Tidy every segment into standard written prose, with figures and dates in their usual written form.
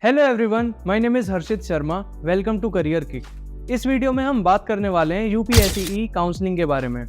Hello everyone, my name is Harshit Sharma. Welcome to career kick. इस video में हम बात करने वाले हैं यूपीएसई काउंसलिंग के बारे में।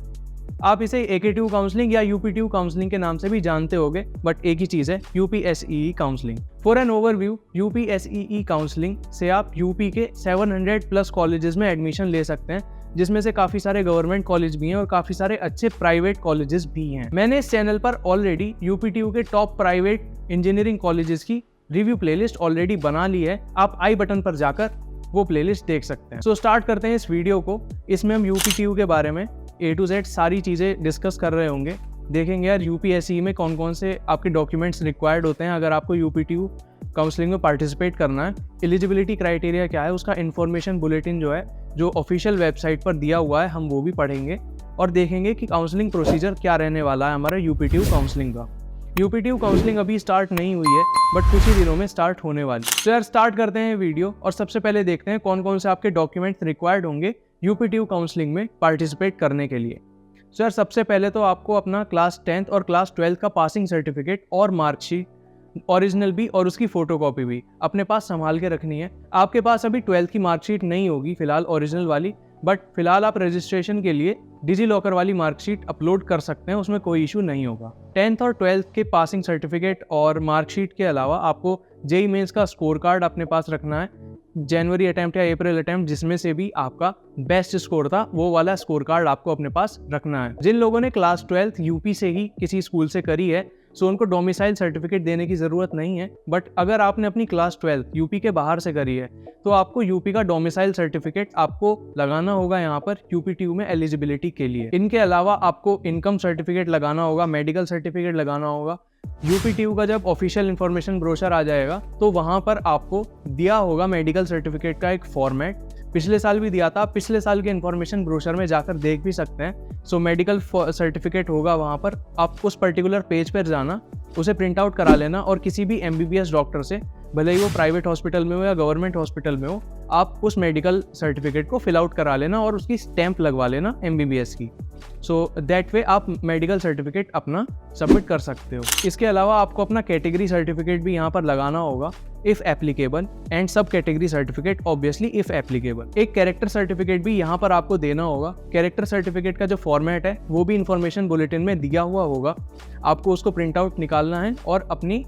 आप इसे एकेटीयू काउंसलिंग या यूपीटीयू काउंसलिंग के नाम से भी जानते होंगे, बट एक ही चीज़ है, UPSE counselling. For an overview, UPSE counselling से आप यूपी के 700 प्लस कॉलेजेस में एडमिशन ले सकते हैं, जिसमें से काफ़ी सारे गवर्नमेंट कॉलेज भी हैं और काफ़ी सारे अच्छे प्राइवेट कॉलेजेस भी हैं। मैंने इस चैनल पर ऑलरेडी यूपीटीयू के टॉप प्राइवेट इंजीनियरिंग कॉलेजेस की रिव्यू प्लेलिस्ट ऑलरेडी बना ली है। आप आई बटन पर जाकर वो प्लेलिस्ट देख सकते हैं। सो स्टार्ट करते हैं इस वीडियो को। इसमें हम यूपीटीयू के बारे में A to Z सारी चीज़ें डिस्कस कर रहे होंगे। देखेंगे यार यूपीएसई में कौन कौन से आपके डॉक्यूमेंट्स रिक्वायर्ड होते हैं अगर आपको यूपीटीयू काउंसलिंग में पार्टिसिपेट करना है। एलिजिबिलिटी क्राइटेरिया क्या है, उसका इन्फॉर्मेशन बुलेटिन जो है, जो ऑफिशियल वेबसाइट पर दिया हुआ है, हम वो भी पढ़ेंगे और देखेंगे कि काउंसलिंग प्रोसीजर क्या रहने वाला है हमारा यूपीटीयू काउंसलिंग का। यूपीटीयू काउंसलिंग अभी स्टार्ट नहीं हुई है, बट कुछ ही दिनों में स्टार्ट होने वाली। तो यार स्टार्ट करते हैं वीडियो और सबसे पहले देखते हैं कौन कौन से आपके डॉक्यूमेंट्स रिक्वायर्ड होंगे यूपीटीयू काउंसलिंग में पार्टिसिपेट करने के लिए। तो यार सबसे पहले तो आपको अपना क्लास 10th और क्लास 12th का पासिंग सर्टिफिकेट और मार्कशीट ओरिजिनल भी और उसकी फोटोकॉपी भी अपने पास संभाल के रखनी है। आपके पास अभी 12th की मार्कशीट नहीं होगी फिलहाल ओरिजिनल वाली, बट फिलहाल आप रजिस्ट्रेशन के लिए डिजी लॉकर वाली मार्कशीट अपलोड कर सकते हैं, उसमें कोई इशू नहीं होगा। 10th और 12th के पासिंग सर्टिफिकेट और मार्कशीट के अलावा आपको जेईई मेंस का स्कोर कार्ड अपने पास रखना है। जनवरी अटेम्प्ट या अप्रैल अटेम्प्ट जिसमें से भी आपका बेस्ट स्कोर था, वो वाला स्कोर कार्ड आपको अपने पास रखना है। जिन लोगों ने क्लास 12th यूपी से ही किसी स्कूल से करी है, सो उनको डोमिसाइल सर्टिफिकेट देने की ज़रूरत नहीं है। बट अगर आपने अपनी क्लास 12th यूपी के बाहर से करी है तो आपको यूपी का डोमिसाइल सर्टिफिकेट आपको लगाना होगा यहाँ पर यूपीटीयू में एलिजिबिलिटी के लिए। इनके अलावा आपको इनकम सर्टिफिकेट लगाना होगा, मेडिकल सर्टिफिकेट लगाना होगा। यूपीटीयू का जब ऑफिशियल इन्फॉर्मेशन ब्रोशर आ जाएगा तो वहाँ पर आपको दिया होगा मेडिकल सर्टिफिकेट का एक फॉर्मेट। पिछले साल भी दिया था, आप पिछले साल के इन्फॉर्मेशन ब्रोशर में जाकर देख भी सकते हैं। सो मेडिकल सर्टिफिकेट होगा वहाँ पर, आप उस पर्टिकुलर पेज पर जाना, उसे प्रिंट आउट करा लेना और किसी भी एमबीबीएस डॉक्टर से, भले ही वो प्राइवेट हॉस्पिटल में हो या गवर्नमेंट हॉस्पिटल में हो, आप उस मेडिकल सर्टिफिकेट को फिल आउट करा लेना और उसकी स्टैंप लगवा लेना एमबीबीएस की। सो दैट वे आप मेडिकल सर्टिफिकेट अपना सबमिट कर सकते हो। इसके अलावा आपको अपना कैटेगरी सर्टिफिकेट भी यहाँ पर लगाना होगा इफ़ एप्लीकेबल, एंड सब category certificate obviously if applicable. एक कैरेक्टर सर्टिफिकेट भी यहाँ पर आपको देना होगा। कैरेक्टर सर्टिफिकेट का जो फॉर्मेट है वो भी इन्फॉर्मेशन बुलेटिन में दिया हुआ होगा। आपको उसको प्रिंट आउट निकालना है और अपनी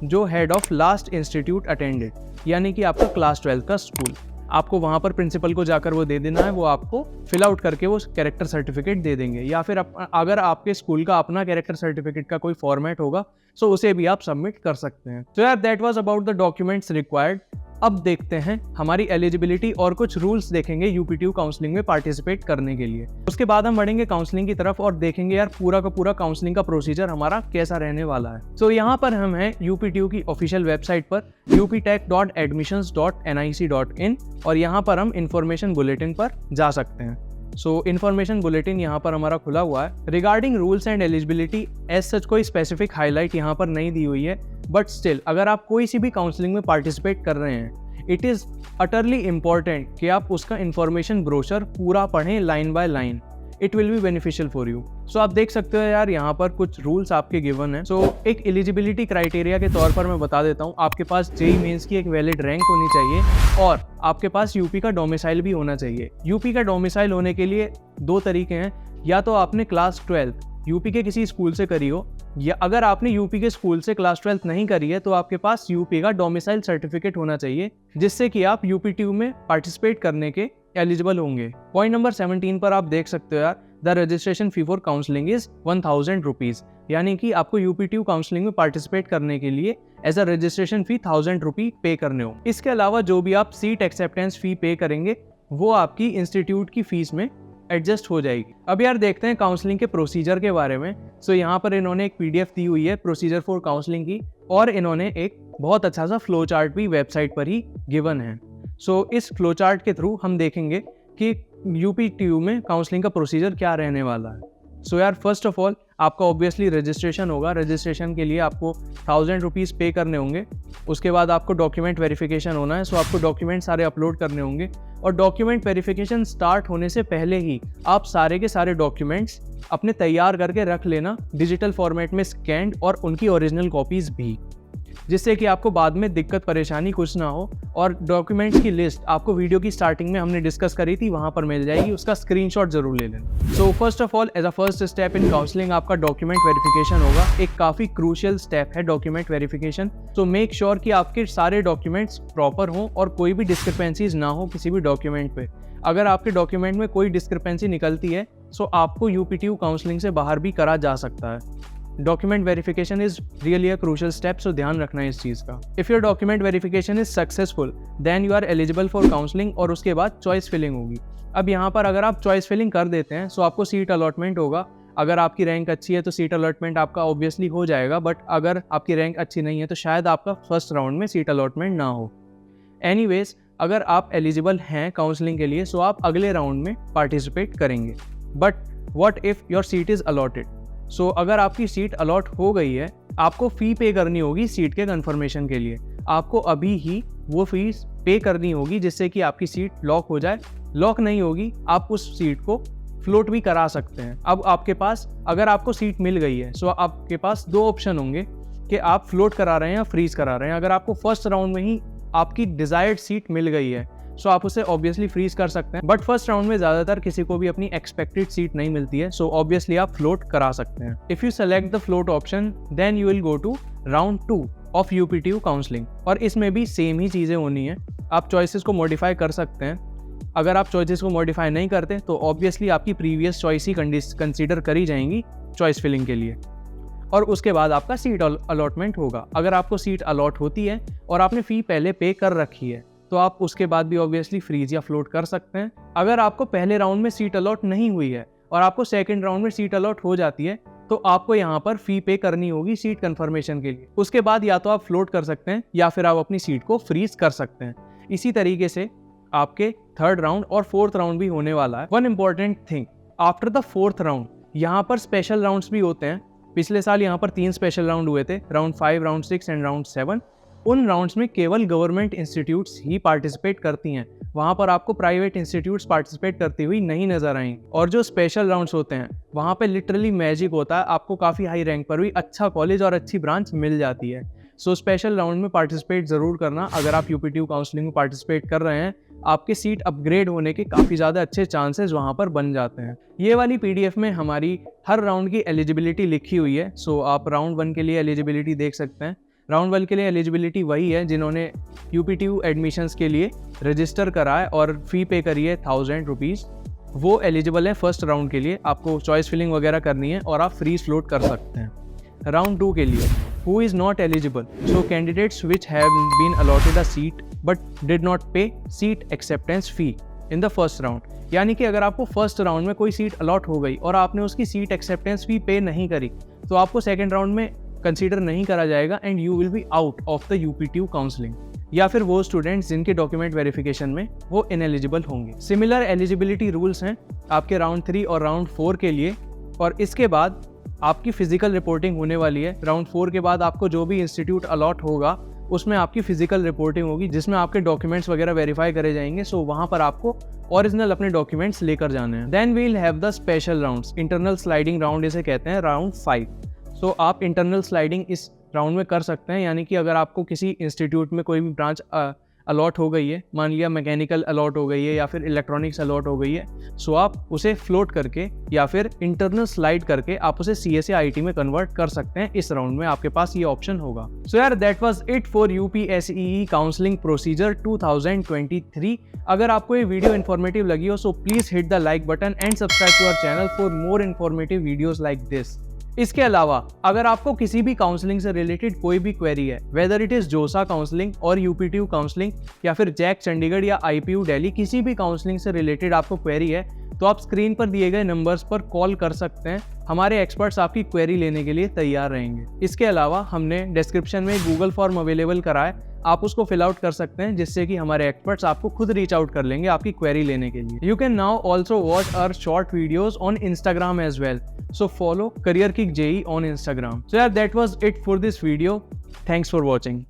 जो head of last institute attended, यानी कि आपका क्लास 12th का स्कूल, आपको वहाँ पर प्रिंसिपल को जाकर वो दे देना है। वो आपको फिल आउट करके वो कैरेक्टर सर्टिफिकेट दे देंगे। या फिर अगर आपके स्कूल का अपना कैरेक्टर सर्टिफिकेट का कोई फॉर्मेट होगा सो उसे भी आप सबमिट कर सकते हैं। तो यार that was about the documents required. अब देखते हैं हमारी एलिजिबिलिटी और कुछ रूल्स देखेंगे यूपीटीयू काउंसलिंग में पार्टिसिपेट करने के लिए। उसके बाद हम बढ़ेंगे काउंसलिंग की तरफ और देखेंगे यार पूरा का पूरा काउंसलिंग का प्रोसीजर हमारा कैसा रहने वाला है। तो यहाँ पर हम हैं यूपीटीयू की ऑफिशियल वेबसाइट पर uptech.admissions.nic.in और यहाँ पर हम इंफॉर्मेशन बुलेटिन पर जा सकते हैं। सो इन्फॉर्मेशन बुलेटिन यहाँ पर हमारा खुला हुआ है। Regarding rules and eligibility as such कोई स्पेसिफिक हाईलाइट यहाँ पर नहीं दी हुई है, बट स्टिल अगर आप कोई सी भी काउंसलिंग में पार्टिसिपेट कर रहे हैं, इट इज़ अटरली इम्पॉर्टेंट कि आप उसका इन्फॉर्मेशन ब्रोशर पूरा पढ़ें line by line. It will be beneficial for you. So आप देख सकते हो यार यहाँ पर कुछ रूल्स आपके गिवन है। सो एक एलिजिबिलिटी क्राइटेरिया के तौर पर मैं बता देता हूँ, आपके पास जेईई मेंस की एक वैलिड रैंक होनी चाहिए और आपके पास यूपी का डोमिसाइल भी होना चाहिए। यूपी का डोमिसाइल होने के लिए दो तरीके हैं, या तो आपने क्लास 12th यूपी के किसी स्कूल से करी हो, या अगर आपने यूपी के स्कूल से क्लास 12th नहीं करी है तो आपके पास यूपी का डोमिसाइल सर्टिफिकेट होना चाहिए, जिससे कि आप यूपीटीयू में पार्टिसिपेट करने के एलिजिबल होंगे। पॉइंट नंबर 17 पर आप देख सकते हो यार, the registration fee for counselling is 1000 rupees, यानी कि आपको यूपीटीयू काउंसलिंग में पार्टिसिपेट करने के लिए एज अ रजिस्ट्रेशन फी 1000 रुपी पे करने हो। इसके अलावा जो भी आप सीट एक्सेप्टेंस फी पे करेंगे वो आपकी इंस्टीट्यूट की फीस में एडजस्ट हो जाएगी। अब यार देखते हैं काउंसलिंग के प्रोसीजर के बारे में। सो यहाँ पर इन्होंने एक पीडीएफ दी हुई है प्रोसीजर फॉर काउंसलिंग की, और इन्होंने एक बहुत अच्छा सा फ्लो चार्ट भी वेबसाइट पर ही गिवन है। सो इस फ्लो चार्ट के थ्रू हम देखेंगे कि यूपीटीयू में काउंसलिंग का प्रोसीजर क्या रहने वाला है। सो यार फर्स्ट ऑफ ऑल आपका ऑब्वियसली रजिस्ट्रेशन होगा। रजिस्ट्रेशन के लिए आपको 1000 रुपीज़ पे करने होंगे। उसके बाद आपको डॉक्यूमेंट वेरिफिकेशन होना है। सो आपको डॉक्यूमेंट सारे अपलोड करने होंगे और डॉक्यूमेंट वेरिफिकेशन स्टार्ट होने से पहले ही आप सारे के सारे डॉक्यूमेंट्स अपने तैयार करके रख लेना, डिजिटल फॉर्मेट में स्कैन्ड और उनकी ओरिजिनल कॉपीज़ भी। जिससे कि आपको बाद में दिक्कत परेशानी कुछ ना हो। और डॉक्यूमेंट्स की लिस्ट आपको वीडियो की स्टार्टिंग में हमने डिस्कस करी थी, वहाँ पर मिल जाएगी, उसका स्क्रीनशॉट जरूर ले लेना। So first of all as a first step in counselling आपका डॉक्यूमेंट वेरिफिकेशन होगा। एक काफ़ी क्रूशियल स्टेप है document verification. So make sure कि आपके सारे डॉक्यूमेंट्स प्रॉपर हों और कोई भी डिस्क्रिपेंसीज ना हो किसी भी डॉक्यूमेंट पे। अगर आपके डॉक्यूमेंट में कोई डिस्क्रिपेंसी निकलती है सो आपको यूपीटीयू काउंसलिंग से बाहर भी करा जा सकता है। Document verification is really a crucial step, so ध्यान रखना है इस चीज़ का। If your document verification is successful then you are eligible for counselling, और उसके बाद चॉइस फिलिंग होगी। अब यहाँ पर अगर आप चॉइस फिलिंग कर देते हैं सो आपको सीट अलॉटमेंट होगा। अगर आपकी रैंक अच्छी है तो सीट अलॉटमेंट आपका ऑब्वियसली हो जाएगा, बट अगर आपकी रैंक अच्छी नहीं है तो शायद आपका फर्स्ट राउंड में सीट अलॉटमेंट ना हो। एनीवेज, अगर आप एलिजिबल हैं काउंसलिंग के लिए सो आप अगले राउंड में पार्टिसिपेट करेंगे। But what if your seat is allotted? So अगर आपकी सीट अलॉट हो गई है, आपको फ़ी पे करनी होगी सीट के कन्फर्मेशन के लिए। आपको अभी ही वो फीस पे करनी होगी जिससे कि आपकी सीट लॉक हो जाए। लॉक नहीं होगी, आप उस सीट को फ्लोट भी करा सकते हैं। अब आपके पास, अगर आपको सीट मिल गई है सो आपके पास दो ऑप्शन होंगे कि आप फ्लोट करा रहे हैं या फ्रीज करा रहे हैं। अगर आपको फर्स्ट राउंड में ही आपकी डिजायर्ड सीट मिल गई है सो आप उसे ऑब्वियसली फ्रीज कर सकते हैं, बट फर्स्ट राउंड में ज़्यादातर किसी को भी अपनी एक्सपेक्टेड सीट नहीं मिलती है, सो ऑब्वियसली आप फ्लोट करा सकते हैं। If you select the float option then you will go to round 2 of UPTU counselling, और इसमें भी सेम ही चीज़ें होनी है। आप चॉइसेस को मॉडिफाई कर सकते हैं। अगर आप चॉइसेस को मॉडिफाई नहीं करते तो ऑब्वियसली आपकी प्रीवियस चॉइस ही कंसीडर करी जाएंगी चॉइस फिलिंग के लिए, और उसके बाद आपका सीट अलॉटमेंट होगा। अगर आपको सीट अलॉट होती है और आपने फ़ी पहले पे कर रखी है तो आप उसके बाद भी ऑब्वियसली फ्रीज या फ्लोट कर सकते हैं। अगर आपको पहले राउंड में सीट अलॉट नहीं हुई है और आपको सेकंड राउंड में सीट अलॉट हो जाती है तो आपको यहाँ पर फ़ी पे करनी होगी सीट कंफर्मेशन के लिए। उसके बाद या तो आप फ्लोट कर सकते हैं या फिर आप अपनी सीट को फ्रीज कर सकते हैं। इसी तरीके से आपके थर्ड राउंड और फोर्थ राउंड भी होने वाला है। One important thing, after the fourth round यहाँ पर स्पेशल राउंड्स भी होते हैं। पिछले साल यहाँ पर 3 स्पेशल राउंड हुए थे, राउंड 5, राउंड 6 एंड राउंड 7। उन राउंड्स में केवल गवर्नमेंट इंस्टीट्यूट्स ही पार्टिसिपेट करती हैं, वहाँ पर आपको प्राइवेट इंस्टीट्यूट्स पार्टिसिपेट करती हुई नहीं नजर आएंगी। और जो स्पेशल राउंड्स होते हैं वहाँ पे लिटरली मैजिक होता है, आपको काफ़ी हाई रैंक पर भी अच्छा कॉलेज और अच्छी ब्रांच मिल जाती है। सो स्पेशल राउंड में पार्टिसिपेट ज़रूर करना। अगर आप यूपीटीयू काउंसलिंग में पार्टिसिपेट कर रहे हैं, आपके सीट अपग्रेड होने के काफ़ी ज़्यादा अच्छे चांसेस वहाँ पर बन जाते हैं। ये वाली पीडीएफ में हमारी हर राउंड की एलिजिबिलिटी लिखी हुई है। सो आप राउंड 1 के लिए एलिजिबिलिटी देख सकते हैं। राउंड 1 के लिए एलिजिबिलिटी वही है जिन्होंने यूपीटीयू एडमिशन्स के लिए रजिस्टर करा है और फ़ी पे करी है 1000 रुपीज़, वो एलिजिबल है फर्स्ट राउंड के लिए। आपको चॉइस फिलिंग वगैरह करनी है और आप फ्रीज फ्लोट कर सकते हैं। राउंड 2 के लिए who is not eligible, so candidates which have been allotted a seat but did not pay seat acceptance fee in the first round, यानी कि अगर आपको फर्स्ट राउंड में कोई सीट अलॉट हो गई और आपने उसकी सीट एक्सेप्टेंस फी पे नहीं करी तो आपको सेकेंड राउंड में कंसीडर नहीं करा जाएगा and you will be out of the UPTU counselling. या फिर वो स्टूडेंट्स जिनके डॉक्यूमेंट वेरिफिकेशन में वो इनएलिजिबल होंगे। सिमिलर एलिजिबिलिटी रूल्स हैं आपके राउंड 3 और राउंड 4 के लिए, और इसके बाद आपकी फिजिकल रिपोर्टिंग होने वाली है। राउंड 4 के बाद आपको जो भी इंस्टीट्यूट अलॉट होगा उसमें आपकी फिजिकल रिपोर्टिंग होगी जिसमें आपके डॉक्यूमेंट्स वगैरह वेरीफाई करे जाएंगे। सो वहाँ पर आपको ओरिजिनल अपने डॉक्यूमेंट्स लेकर जाने हैं। Then we'll have the special rounds, internal sliding round इसे कहते हैं, राउंड 5। सो आप इंटरनल स्लाइडिंग इस राउंड में कर सकते हैं, यानी कि अगर आपको किसी इंस्टीट्यूट में कोई भी ब्रांच अलॉट हो गई है, मान लिया मैकेनिकल अलॉट हो गई है या फिर इलेक्ट्रॉनिक्स अलॉट हो गई है, सो आप उसे फ्लोट करके या फिर इंटरनल स्लाइड करके आप उसे CSA IT में कन्वर्ट कर सकते हैं। इस राउंड में आपके पास ये ऑप्शन होगा। सो यार that was it for UPSEE counselling procedure 2023। अगर आपको ये वीडियो इन्फॉर्मेटिव लगी हो so please hit the like button and subscribe to our channel for more informative videos like this. इसके अलावा अगर आपको किसी भी काउंसलिंग से रिलेटेड कोई भी क्वेरी है, वेदर इट इज जोसा काउंसलिंग और यूपीटीयू काउंसलिंग या फिर जैक चंडीगढ़ या IPU दिल्ली, किसी भी काउंसलिंग से रिलेटेड आपको क्वेरी है तो आप स्क्रीन पर दिए गए नंबर्स पर कॉल कर सकते हैं। हमारे एक्सपर्ट्स आपकी क्वेरी लेने के लिए तैयार रहेंगे। इसके अलावा हमने डिस्क्रिप्शन में गूगल फॉर्म अवेलेबल करा है, आप उसको फिल आउट कर सकते हैं जिससे कि हमारे एक्सपर्ट्स आपको खुद रीच आउट कर लेंगे आपकी क्वेरी लेने के लिए। You can now also watch our short videos on Instagram as well, so follow Career Kick JEE on Instagram. So yeah, that was it for this video. Thanks for watching.